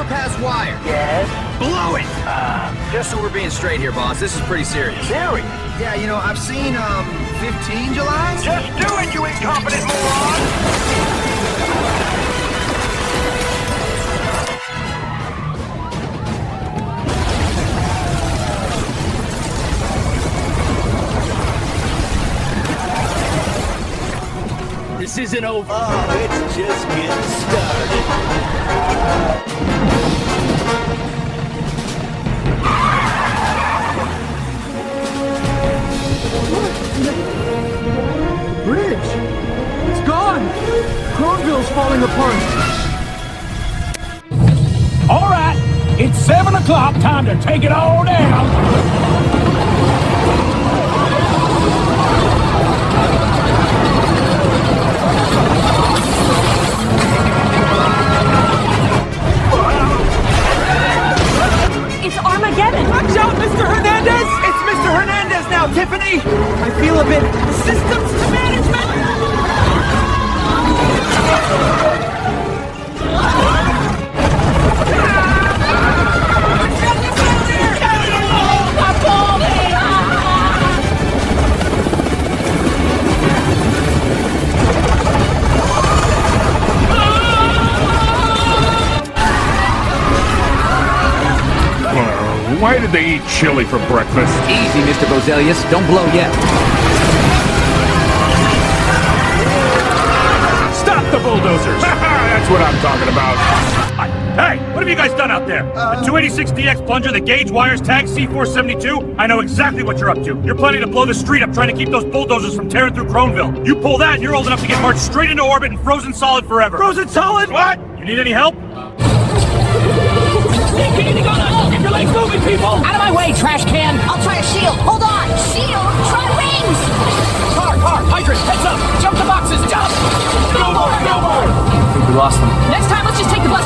overpass wire. Yes? Blow it! Just so we're being straight here, boss, this is pretty serious. Serious? Yeah, you know, I've seen, 15 Julys? Just do it, you incompetent moron! This isn't over. Oh, it's just getting started. Bridge! It's gone! Croneville's falling apart. All right, it's 7 o'clock. Time to take it all down. It's Armageddon! Watch out, Mr. Hernandez! It's Mr. Hernandez now, Tiffany! I feel a bit systems to management! Why did they eat chili for breakfast? Easy, Mr. Bozelius. Don't blow yet. Stop the bulldozers! That's what I'm talking about. Hey, what have you guys done out there? The 286DX plunger, the gauge wires, tag C472? I know exactly what you're up to. You're planning to blow the street up trying to keep those bulldozers from tearing through Croneville. You pull that and you're old enough to get marched straight into orbit and frozen solid forever. Frozen solid? What? You need any help? Keep anything on us! Get your legs moving, people! Out of my way, trash can! I'll try a shield. Hold on! Shield? Try wings! Car! Hydrant! Heads up! Jump the boxes! Jump! No more! I think we lost them. Next time, let's just take the bus